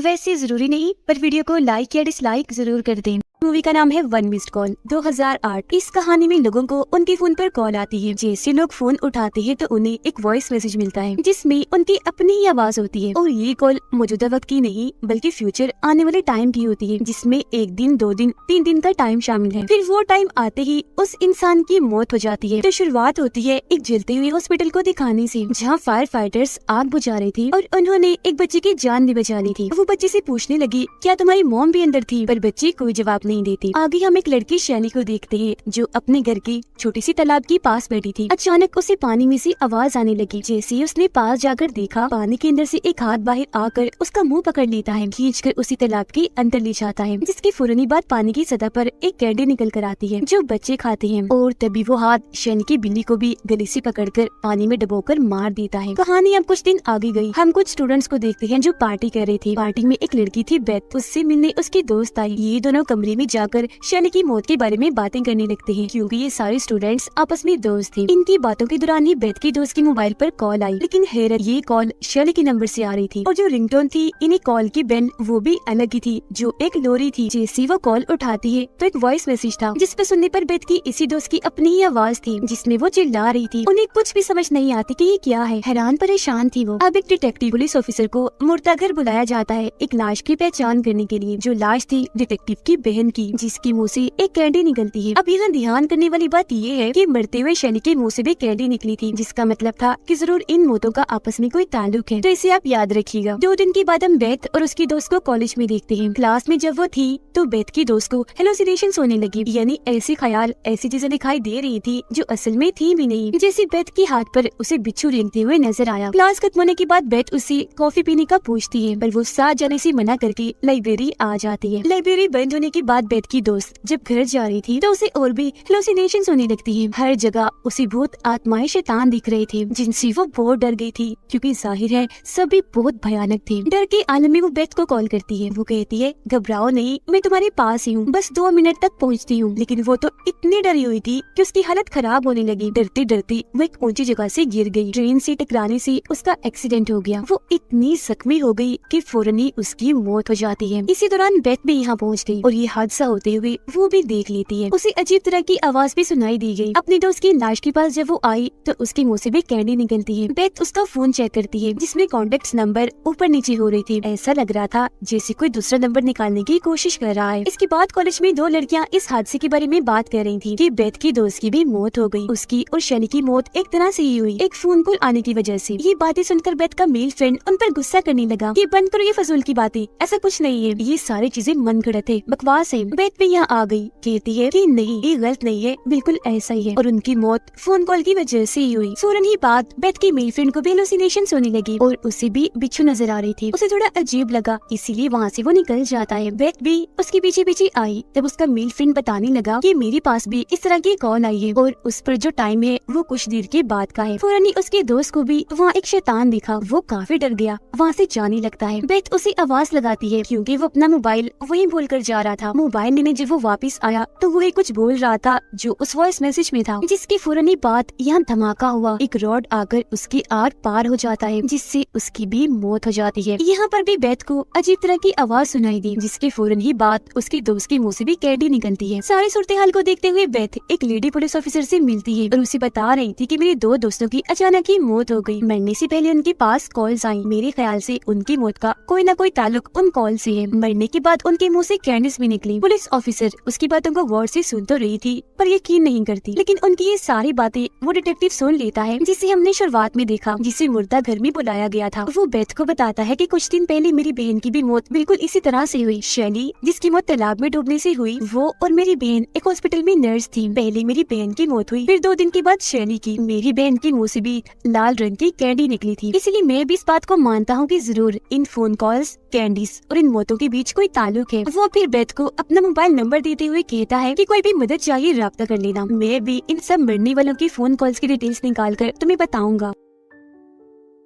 वैसे जरूरी नहीं, पर वीडियो को लाइक या डिसलाइक जरूर कर दें। मूवी का नाम है वन मिस्ड कॉल 2008। इस कहानी में लोगों को उनके फोन पर कॉल आती है। जैसे लोग फोन उठाते हैं तो उन्हें एक वॉइस मैसेज मिलता है जिसमें उनकी अपनी ही आवाज होती है। और ये कॉल मौजूदा वक्त की नहीं बल्कि फ्यूचर आने वाले टाइम की होती है, जिसमें 1 दिन 2 दिन 3 दिन का टाइम शामिल है। फिर वो टाइम आते ही उस इंसान की मौत हो जाती है। तो शुरुआत होती है एक जलते हुए हॉस्पिटल को दिखाने से, जहाँ फायर फाइटर्स आग बुझा रही थी और उन्होंने एक बच्चे की जान भी बचा ली थी। वो बच्चे से पूछने लगी, क्या तुम्हारी मॉम भी अंदर थी? पर बच्ची कोई जवाब नहीं देती। आगे हम एक लड़की शैली को देखते हैं जो अपने घर की छोटी सी तालाब के पास बैठी थी। अचानक उसे पानी में से आवाज आने लगी। जैसे ही उसने पास जाकर देखा, पानी के अंदर से एक हाथ बाहर आकर उसका मुंह पकड़ लेता है, खींचकर उसी तालाब के अंदर ले जाता है, जिसके फौरन बाद पानी की सतह पर एक कैंडी निकल कर आती है जो बच्चे खाते हैं। और तभी वो हाथ शैली की बिल्ली को भी गले से पकड़कर पानी में डुबोकर मार देता है। कहानी अब कुछ दिन आगे गई। हम कुछ स्टूडेंट्स को देखते हैं जो पार्टी कर रहे थे। पार्टी में एक लड़की थी बेथ, उससे मिलने उसकी दोस्त आई। ये दोनों कमरे में जाकर शैली की मौत के बारे में बातें करने लगते हैं, क्योंकि ये सारे स्टूडेंट्स आपस में दोस्त थे। इनकी बातों के दौरान ही बेथ की दोस्त के मोबाइल पर कॉल आई, लेकिन हैरत, ये कॉल शैली के नंबर से आ रही थी और जो रिंगटोन थी इन्हें कॉल की बेल वो भी अलग ही थी, जो एक लोरी थी। जैसे वो कॉल उठाती है तो एक वॉइस मैसेज था जिस पर सुनने पर बेथ की इसी दोस्त की अपनी ही आवाज थी जिसमें वो चिल्ला रही थी। उन्हें कुछ भी समझ नहीं आती कि ये क्या है। हैरान परेशान थी वो। अब एक डिटेक्टिव पुलिस ऑफिसर को मुर्दा घर बुलाया जाता है एक लाश की पहचान करने के लिए। जो लाश थी डिटेक्टिव की बहन की, जिसकी मुँह से एक कैंडी निकलती है। अब यहाँ ध्यान करने वाली बात ये है कि मरते हुए शैली के मुंह से भी कैंडी निकली थी, जिसका मतलब था कि जरूर इन मौतों का आपस में कोई ताल्लुक है। तो इसे आप याद रखिएगा। 2 दिन के बाद हम बेथ और उसकी दोस्त को कॉलेज में देखते हैं। क्लास में जब वो थी तो बेथ की दोस्त को हेलुसिनेशंस होने लगी, यानी ऐसे ख्याल, ऐसी चीजें दिखाई दे रही थी जो असल में थी भी नहीं। जैसे बेथ के हाथ पर उसे बिच्छू रेंगते हुए नजर आया। क्लास खत्म होने के बाद बेथ उसे कॉफी पीने का पूछती है, पर वो साथ जाने से मना करके लाइब्रेरी आ जाती है। लाइब्रेरी बंद होने के बाद बेथ की दोस्त जब घर जा रही थी तो उसे और भी हेलुसिनेशंस होने लगती है। हर जगह उसे भूत, आत्माएं, शैतान दिख रहे थे जिनसे वो बहुत डर गई थी, क्योंकि जाहिर है सभी बहुत भयानक थे। डर के आलम में वो बेथ को कॉल करती है। वो कहती है, घबराओ नहीं, मैं तुम्हारे पास ही हूँ, बस 2 मिनट तक पहुँचती हूँ। लेकिन वो तो इतनी डरी हुई थी कि उसकी हालत खराब होने लगी। डरते डरते वो एक ऊंची जगह से गिर गई। ट्रेन से टकराने से उसका एक्सीडेंट हो गया। वो इतनी जख्मी हो गई कि फौरन ही उसकी मौत हो जाती है। इसी दौरान बेथ भी यहाँ पहुँच गई और ये हादसा होते हुए वो भी देख लेती है। उसे अजीब तरह की आवाज भी सुनाई दी गई। अपनी दोस्त की लाश के पास जब वो आई तो उसके मुंह से भी कैंडी निकलती है। बेथ उसका फोन चेक करती है जिसमें कॉन्टेक्ट नंबर ऊपर नीचे हो रही थी। ऐसा लग रहा था जैसे कोई दूसरा नंबर निकालने की कोशिश कर रहा है। इसके बाद कॉलेज में 2 लड़कियां इस हादसे के बारे में बात कर रही थी कि बेथ की दोस्त की भी मौत हो गई। उसकी और शैली की मौत एक तरह से ही हुई, एक फोन कॉल आने की वजह से। ये बातें सुनकर बेथ का मेल फ्रेंड उन पर गुस्सा करने लगा कि बंद करो ये फजूल की बातें, ऐसा कुछ नहीं है, ये सारी चीजें मन गढ़ंत है, बकवास है। बेथ भी यहाँ आ गई, कहती है कि नहीं, ये गलत नहीं है, बिल्कुल ऐसा ही है और उनकी मौत फोन कॉल की वजह से ही हुई। फौरन ही बात बेथ की मेल फ्रेंड को भी हेलुसिनेशंस होने लगी और उसे भी बिच्छू नजर आ रही थी। उसे थोड़ा अजीब लगा, इसीलिए वहाँ से वो निकल जाता है। बेथ भी उसके पीछे पीछे आई। तब उसका मेल फ्रेंड बताने लगा कि मेरे पास भी इस तरह की कॉल आई है और उस पर जो टाइम है वो कुछ देर के बाद का है। फौरन ही उसके दोस्त को भी वहाँ एक शैतान दिखा। वो काफी डर गया, वहाँ से जाने लगता है। बेथ उसे आवाज लगाती है क्योंकि वो अपना मोबाइल वहीं भूल कर जा रहा था। मोबाइल लेने जब वो वापस आया तो वही कुछ बोल रहा था जो उस वॉइस मैसेज में था, जिसकी फौरन ही बात यहाँ धमाका हुआ। एक रॉड आकर उसकी आर पार हो जाता है जिससे उसकी भी मौत हो जाती है। यहाँ पर भी बेथ को अजीब तरह की आवाज सुनाई दी, जिसके फौरन ही बात उसके दोस्त के मुंह से भी कैंडी निकलती है। सारी सूरत हाल को देखते हुए बेथ एक लेडी पुलिस ऑफिसर से मिलती है और उसे बता रही थी कि मेरे 2 दोस्तों की अचानक ही मौत हो गई। मरने से पहले उनके पास कॉल्स आई। मेरे ख्याल से उनकी मौत का कोई न कोई ताल्लुक उन कॉल से है। मरने के बाद उनके मुँह से कैंडीज भी निकली। पुलिस ऑफिसर उसकी बातों को गौर से सुन तो रही थी पर यकीन नहीं करती, लेकिन उनकी ये सारी बातें वो डिटेक्टिव सुन लेता है, जिसे हमने शुरुआत में देखा, जिसे मुर्दा घर में बुलाया गया था। वो बेथ को बताता है कि कुछ दिन पहले मेरी बहन की भी मौत बिल्कुल इसी तरह से हुई। शैली, जिसकी मौत तालाब में डूबने से हुई, वो और मेरी बहन एक हॉस्पिटल में नर्स थी। पहले मेरी बहन की मौत हुई, फिर 2 दिन के बाद शैली की। मेरी बहन के मुँह से भी लाल रंग की कैंडी निकली थी, इसलिए मैं भी इस बात को मानता हूँ कि जरूर इन फोन कॉल्स, कैंडीज और इन मौतों के बीच कोई ताल्लुक है। वो फिर बेथ को अपना मोबाइल नंबर देते हुए कहता है कि कोई भी मदद चाहिए राब्ता कर लेना, मैं भी इन सब मरने वालों की फोन कॉल्स की डिटेल्स निकाल कर तुम्हें बताऊंगा।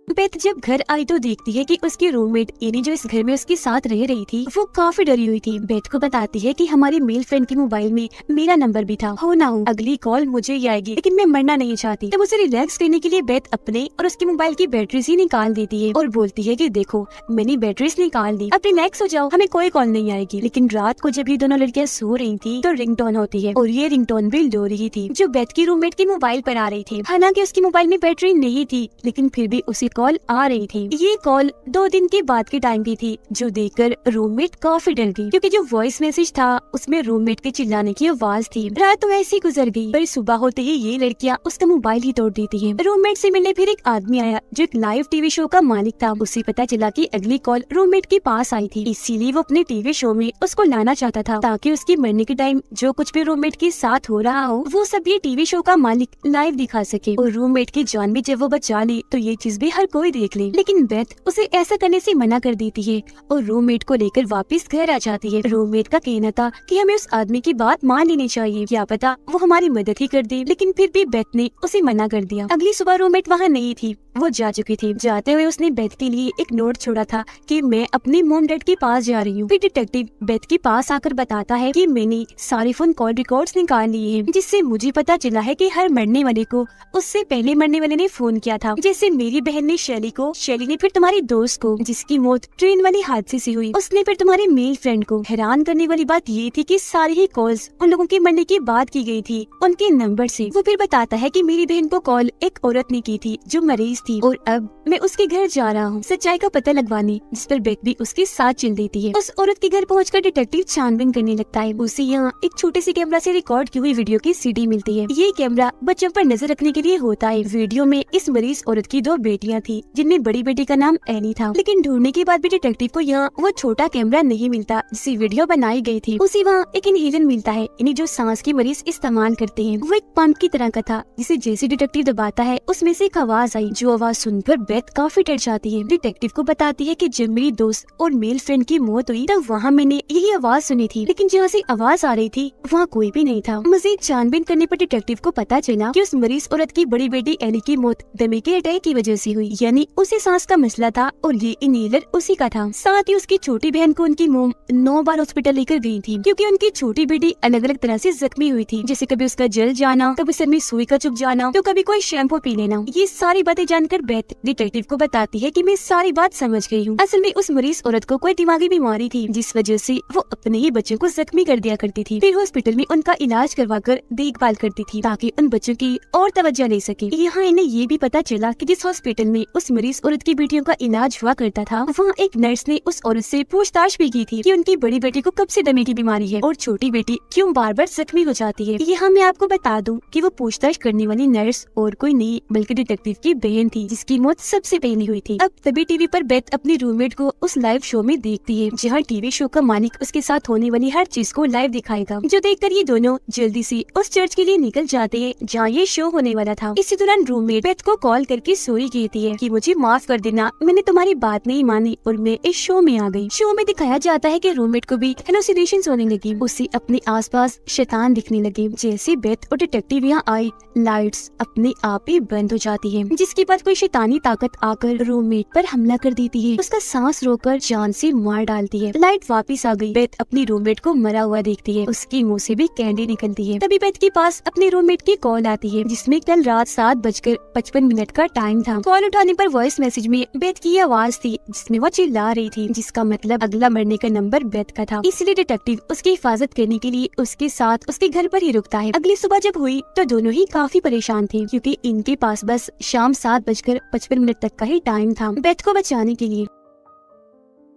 बेथ जब घर आई तो देखती है कि उसकी रूममेट एनी जो इस घर में उसके साथ रह रही थी वो काफी डरी हुई थी। बेथ को बताती है कि हमारी मेल फ्रेंड के मोबाइल में मेरा नंबर भी था, हो ना हो अगली कॉल मुझे ही आएगी, लेकिन मैं मरना नहीं चाहती। तब उसे रिलैक्स करने के लिए बेथ अपने और उसके मोबाइल की बैटरीज ही निकाल देती है और बोलती है कि देखो मैंने बैटरीज निकाल दी, अब रिलैक्स हो जाओ, हमें कोई कॉल नहीं आएगी। लेकिन रात को जब ये दोनों लड़कियां सो रही थी तो रिंगटोन होती है और ये रिंगटोन भी लो रही थी जो बेथ की रूममेट के मोबाइल पर आ रही थी। हालांकि उसके मोबाइल में बैटरी नहीं थी लेकिन फिर भी उसे कॉल आ रही थी। ये कॉल 2 दिन के बाद के टाइम की थी जो देखकर रूममेट काफी डर गई क्योंकि जो वॉइस मैसेज था उसमें रूममेट के चिल्लाने की आवाज थी। रात तो ऐसी गुजर गई पर सुबह होते ही ये लड़कियां उसका मोबाइल ही तोड़ देती हैं। रूममेट से मिलने फिर एक आदमी आया जो एक लाइव टीवी शो का मालिक था। उसे पता चला कि अगली कॉल रूममेट के पास आई थी, इसीलिए वो अपने टीवी शो में उसको लाना चाहता था ताकि उसके मरने के टाइम जो कुछ भी रूममेट के साथ हो रहा हो वो सब ये टीवी शो का मालिक लाइव दिखा सके और रूममेट की जान भी जब वो बचा ली तो ये चीज भी हर कोई देख ले। लेकिन बेथ उसे ऐसा करने से मना कर देती है और रूममेट को लेकर वापस घर आ जाती है। रूममेट का कहना था कि हमें उस आदमी की बात मान लेनी चाहिए, क्या पता वो हमारी मदद ही कर दे, लेकिन फिर भी बेथ ने उसे मना कर दिया। अगली सुबह रूममेट वहाँ नहीं थी, वो जा चुकी थी। जाते हुए उसने बेथ के लिए एक नोट छोड़ा था कि मैं अपने मॉम डैड के पास जा रही हूँ। फिर डिटेक्टिव बेथ के पास आकर बताता है कि मैंने सारे फोन कॉल रिकॉर्ड्स निकाल लिए हैं जिससे मुझे पता चला है कि हर मरने वाले को उससे पहले मरने वाले ने फोन किया था। जैसे मेरी बहन ने शैली को, शैली ने फिर तुम्हारी दोस्त को जिसकी मौत ट्रेन वाले हादसे से हुई, उसने फिर तुम्हारे मेल फ्रेंड को। हैरान करने वाली बात ये थी कि सारी ही कॉल्स उन लोगों के मरने की बात की गई थी उनके नंबर से। वो फिर बताता है कि मेरी बहन को कॉल एक औरत ने की थी जो मरीज थी और अब मैं उसके घर जा रहा हूँ सच्चाई का पता लगवाने, जिस पर बेथ भी उसके साथ चल देती है। उस औरत के घर पहुंचकर डिटेक्टिव छानबीन करने लगता है। उसे यहाँ एक छोटे से कैमरा से रिकॉर्ड की हुई वीडियो की सीडी मिलती है। ये कैमरा बच्चों पर नजर रखने के लिए होता है। वीडियो में इस मरीज औरत की 2 बेटियां थी जिनमें बड़ी बेटी का नाम एनी था, लेकिन ढूंढने के बाद भी डिटेक्टिव को यहाँ वो छोटा कैमरा नहीं मिलता जिससे वीडियो बनाई गई थी। उसे वहाँ एक इनहेलर मिलता है, यानी जो सांस की मरीज इस्तेमाल करते हैं। वो एक पंप की तरह का था जिसे जैसे डिटेक्टिव दबाता है उसमें से एक आवाज आई जो आवाज सुनकर बेथ काफी डर जाती है। डिटेक्टिव को बताती है कि जब मेरी दोस्त और मेल फ्रेंड की मौत हुई तब वहाँ मैंने यही आवाज सुनी थी, लेकिन जहाँ से आवाज आ रही थी वहाँ कोई भी नहीं था। मजीद छानबीन करने पर डिटेक्टिव को पता चला कि उस मरीज औरत की बड़ी बेटी एली की मौत दमे के अटैक की वजह से हुई, यानी उसे सांस का मसला था और ये इनहेलर उसी का था। साथ ही उसकी छोटी बहन को उनकी मोम 9 बार हॉस्पिटल लेकर गई थी क्योंकि उनकी छोटी बेटी अलग अलग तरह से जख्मी हुई थी, जैसे कभी उसका जल जाना, कभी सर में सुई का चुभ जाना, तो कभी कोई शैम्पू पी लेना। ये सारी बातें जानकर बेथ डिटेक्टिव को बताती है कि मैं सारी बात समझ गई हूँ। असल में उस मरीज औरत को कोई दिमागी बीमारी थी जिस वजह से वो अपने ही बच्चों को जख्मी कर दिया करती थी, फिर हॉस्पिटल में उनका इलाज करवाकर देखभाल करती थी ताकि उन बच्चों की और तवज्जो ले सके। यहाँ इन्हें ये भी पता चला कि जिस हॉस्पिटल में उस मरीज औरत की बेटियों का इलाज हुआ करता था वहाँ एक नर्स ने उस औरत से पूछताछ भी की थी कि उनकी बड़ी बेटी को कब से दमे की बीमारी है और छोटी बेटी क्यों बार बार जख्मी हो जाती है। यहाँ मैं आपको बता दूं कि वो पूछताछ करने वाली नर्स और कोई नहीं बल्कि डिटेक्टिव की बहन थी जिसकी मौत सबसे पहले हुई थी। अब तभी टीवी पर बेथ अपनी रूममेट को उस लाइव शो में देखती है जहाँ टीवी शो का मालिक उसके साथ होने वाली हर चीज को लाइव दिखाएगा, जो देखकर ये दोनों जल्दी से उस चर्च के लिए निकल जाते हैं जहाँ ये शो होने वाला था। इसी दौरान रूममेट बेथ को कॉल करके सॉरी कहती है कि मुझे माफ कर देना, मैंने तुम्हारी बात नहीं मानी और मैं इस शो में आ गई। शो में दिखाया जाता है कि रूममेट को भी हेलुसिनेशंस होने लगी, उसे अपने आसपास शैतान दिखने लगे। जैसे बेथ और डिटेक्टिव यहाँ आए लाइट्स अपने आप ही बंद हो जाती है, जिसके बाद कोई शैतानी ताकत आकर रूममेट पर हमला कर देती है, उसका सांस रोककर जान से मार डालती है। लाइट वापस आ गई। बेथ अपनी रूममेट को मरा हुआ देखती है, उसके मुंह से भी कैंडी निकलती है। तभी बेथ के पास अपने रूममेट की कॉल आती है जिसमें कल रात 7:55 का टाइम था। कॉल उठाने पर वॉइस मैसेज में बेथ की आवाज थी जिसमें वो चिल्ला रही थी, जिसका मतलब अगला मरने का नंबर बेथ का था। इसलिए डिटेक्टिव उसकी हिफाजत करने के लिए उसके साथ उसके घर पर ही रुकता है। अगली सुबह जब हुई तो दोनों ही काफी परेशान थे क्योंकि इनके पास बस शाम 7:55 तक का ही टाइम था बेथ को बचाने के लिए।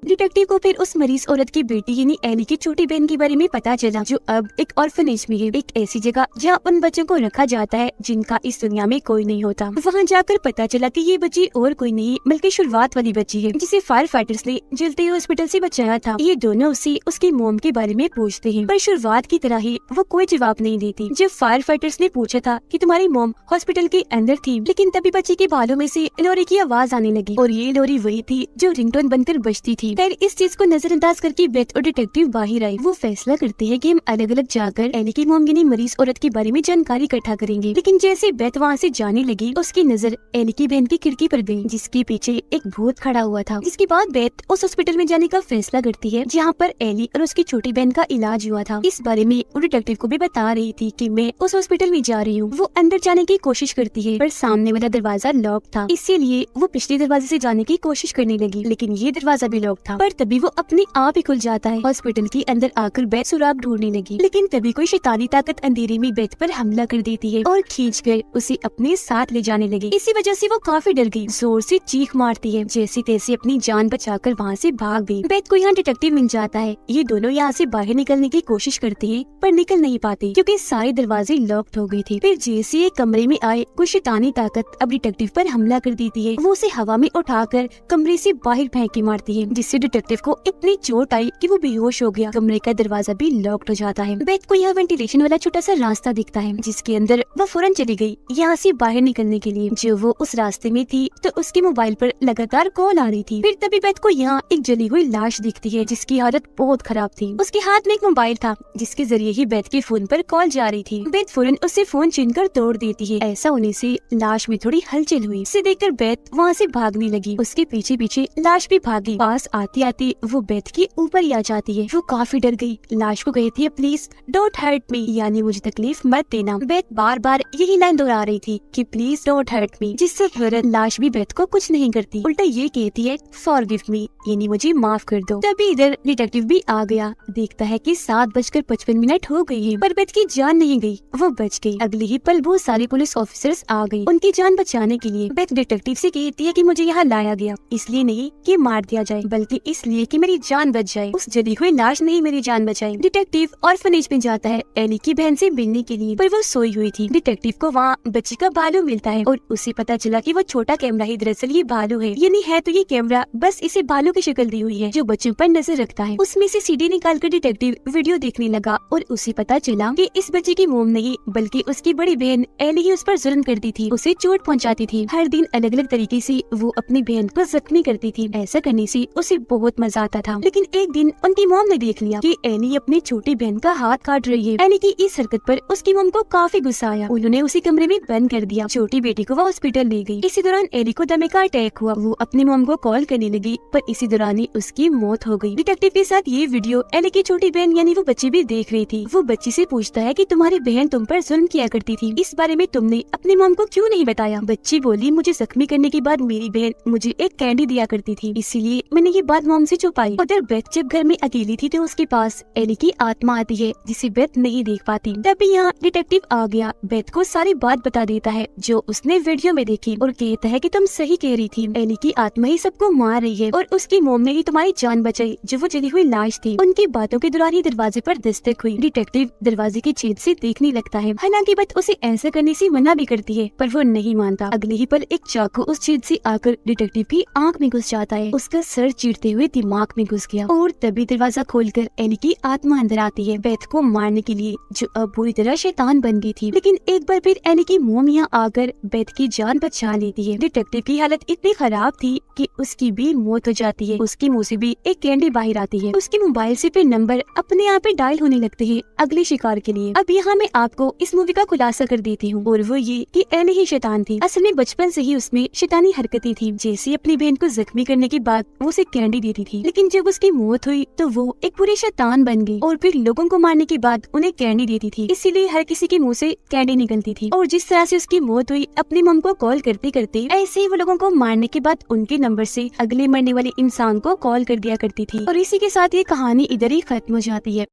डिटेक्टिव को फिर उस मरीज औरत की बेटी यानी एली की छोटी बहन के बारे में पता चला जो अब एक ऑर्फनेज में है, एक ऐसी जगह जहाँ उन बच्चों को रखा जाता है जिनका इस दुनिया में कोई नहीं होता। वहाँ जाकर पता चला कि ये बच्ची और कोई नहीं बल्कि शुरुआत वाली बच्ची है जिसे फायर फाइटर्स ने जलते हुए हॉस्पिटल से बचाया था। ये दोनों उससे उसकी मोम के बारे में पूछते हैं पर शुरुआत की तरह ही वो कोई जवाब नहीं देती। जब फायर फाइटर्स ने पूछा था कि तुम्हारी मोम हॉस्पिटल के अंदर थी, लेकिन तभी बच्ची के बालों में से लोरी की आवाज आने लगी और ये लोरी वही थी जो रिंगटोन बनकर बजती थी। थी। फिर इस चीज को नजरअंदाज करके बेथ और डिटेक्टिव बाहर आए। वो फैसला करते हैं कि हम अलग अलग जाकर एली की मोम यानी मरीज औरत के बारे में जानकारी इकट्ठा करेंगे। लेकिन जैसे बेथ वहाँ से जाने लगी, उसकी नजर एली की बहन की खिड़की पर गई, जिसके पीछे एक भूत खड़ा हुआ था। जिसके बाद बेथ उस हॉस्पिटल में जाने का फैसला करती है जहाँ पर एली और उसकी छोटी बहन का इलाज हुआ था। इस बारे में वो डिटेक्टिव को भी बता रही थी कि मैं उस हॉस्पिटल में जा रही हूँ। वो अंदर जाने की कोशिश करती है पर सामने वाला दरवाजा लॉक था, इसीलिए वो पिछले दरवाजे से जाने की कोशिश करने लगी, लेकिन ये दरवाजा भी लॉक था। पर तभी वो अपने आप ही खुल जाता है। हॉस्पिटल के अंदर आकर बेथ सुराग ढूंढने लगी, लेकिन तभी कोई शैतानी ताकत अंधेरे में बेथ पर हमला कर देती है और खींचकर उसे अपने साथ ले जाने लगी। इसी वजह से वो काफी डर गई, जोर से चीख मारती है, जैसे तैसे अपनी जान बचाकर वहाँ से भाग गई। बेथ को यहाँ डिटेक्टिव मिल जाता है। ये दोनों यहाँ से बाहर निकलने की कोशिश करते हैं पर निकल नहीं पाते क्योंकि सारे दरवाजे लॉक्ड हो गए थे। फिर जैसे एक कमरे में आए, कुछ शैतानी ताकत अब डिटेक्टिव पर हमला कर देती है। वो उसे हवा में उठाकर कमरे से बाहर फेंक के मारती है, जिससे डिटेक्टिव को इतनी चोट आई कि वो बेहोश हो गया। कमरे का दरवाजा भी लॉक्ड हो जाता है। बेथ को यह वेंटिलेशन वाला छोटा सा रास्ता दिखता है, जिसके अंदर वो फौरन चली गई यहाँ से बाहर निकलने के लिए। जो वो उस रास्ते में थी तो उसके मोबाइल पर लगातार कॉल आ रही थी। फिर तभी बेथ को यहाँ एक जली हुई लाश दिखती है, जिसकी हालत बहुत खराब थी। उसके हाथ में एक मोबाइल था, जिसके जरिए ही बेथ के फोन पर कॉल जा रही थी। बेथ फौरन उससे फोन छीनकर तोड़ देती है। ऐसा होने से लाश में थोड़ी हलचल हुई। इसे देखकर बेथ वहाँ से भागने लगी। उसके पीछे पीछे लाश भी भागी। पास आती आती वो बेथ के ऊपर ही आ जाती है। वो काफी डर गई। लाश को कहती है, प्लीज डोंट हर्ट मी, यानी मुझे तकलीफ मत देना। बेथ बार बार यही लाइन दोहरा रही थी कि प्लीज डोंट हर्ट मी, जिससे फौरन लाश भी बेथ को कुछ नहीं करती, उल्टा ये कहती है फॉरगिव मी, यानी मुझे माफ कर दो। तभी इधर डिटेक्टिव भी आ गया। देखता है कि 7:55 हो गई है, पर बेथ की जान नहीं गई, वो बच गई। अगले ही पल बहुत सारे पुलिस ऑफिसर्स आ गए उनकी जान बचाने के लिए। बेथ डिटेक्टिव से कहती है कि मुझे यहाँ लाया गया इसलिए नहीं कि मार दिया जाए, बल्कि इसलिए कि मेरी जान बच जाए। उस जली हुई लाश ने ही मेरी जान बचाई। डिटेक्टिव ऑर्फनेज में जाता है एली की बहन से मिलने के लिए, पर वो सोई हुई थी। डिटेक्टिव को वहाँ बच्ची का भालू मिलता है और उसे पता चला कि वो छोटा कैमरा ही दरअसल ये भालू है। यानी है तो ये कैमरा, बस इसे भालू की शक्ल दी हुई है जो बच्चों पर नजर रखता है। उसमें से सीडी निकालकर डिटेक्टिव वीडियो देखने लगा और उसे पता चला कि इस बच्चे की मोम नहीं बल्कि उसकी बड़ी बहन एली ही उस पर जुल्म करती थी, उसे चोट पहुंचाती थी। हर दिन अलग अलग तरीके से वो अपनी बहन को जख्मी करती थी। ऐसा करने से उसे बहुत मजा आता था। लेकिन एक दिन उनकी मोम ने देख लिया कि एली अपनी छोटी बहन का हाथ काट रही है। एली की इस हरकत पर उसकी मोम को काफी गुस्सा आया। उन्होंने उसी कमरे में बंद कर दिया। छोटी बेटी को वो हॉस्पिटल ले गई। इसी दौरान एली को दमे का अटैक हुआ। वो अपनी मोम को कॉल करने लगी, पर इसी दौरान ही उसकी मौत हो गई। डिटेक्टिव के साथ ये वीडियो एली की छोटी बहन यानी वो बच्ची भी देख रही थी। वो बच्ची से पूछता है कि तुम्हारी बहन तुम पर जुल्म किया करती थी, इस बारे में तुमने अपनी मॉम को क्यों नहीं बताया? बच्ची बोली, मुझे जख्मी करने के बाद मेरी बहन मुझे एक कैंडी दिया करती थी, इसीलिए मैंने ये बात मॉम से छुपाई। उधर बेथ जब घर में अकेली थी तो उसके पास एली की आत्मा आती है जिसे बेथ नहीं देख पाती। तभी यहाँ डिटेक्टिव आ गया, बेथ को सारी बात बता देता है जो उसने वीडियो में देखी और कहता है कि तुम सही कह रही थी, एली की आत्मा ही सबको मार रही है और उसकी मॉम ने ही तुम्हारी जान बचाई जो वो जली हुई लाश थी। उनकी बातों के दौरान ही दरवाजे पर दस्तक हुई। डिटेक्टिव दरवाजे की छेद से देखने लगता है। हालांकि बेथ उसे ऐसा करने से मना भी करती है, पर वो नहीं मानता। अगले ही पल एक चाकू उस छेद से आकर डिटेक्टिव की आंख में घुस जाता है। उसका सर चीरते हुए दिमाग में घुस गया और तभी दरवाजा खोलकर एली की आत्मा अंदर आती है बेथ को मारने के लिए, जो अब बुरी तरह शैतान बन गई थी। लेकिन एक बार फिर एली की मोम यहाँ आकर बेथ की जान बचा लेती है। डिटेक्टिव की हालत इतनी खराब थी कि उसकी भी मौत हो जाती है। उसके मुंह से भी एक कैंडी बाहर आती है। उसके मोबाइल से फिर नंबर अपने आप ही डायल होने लगते हैं अगले शिकार के लिए। अब यहाँ मैं आपको इस मूवी का खुलासा कर देती हूँ, और वो ये कि एली ही शैतान थी। असल में बचपन से ही उसमें शैतानी हरकतें थी। जैसे अपनी बहन को जख्मी करने के बाद वो उसे कैंडी देती थी, लेकिन जब उसकी मौत हुई तो वो एक पूरी शैतान बन गई और फिर लोगों को मारने के बाद उन्हें कैंडी देती थी। इसीलिए हर किसी के मुंह से कैंडी निकलती थी। और जिस तरह से उसकी मौत हुई, अपनी मम को कॉल करते करते ऐसे ही वो लोगों को मारने के बाद उनके नंबर से अगले मरने वाले इंसान को कॉल कर दिया करती थी। और इसी के साथ ये कहानी इधर ही खत्म हो जाती है।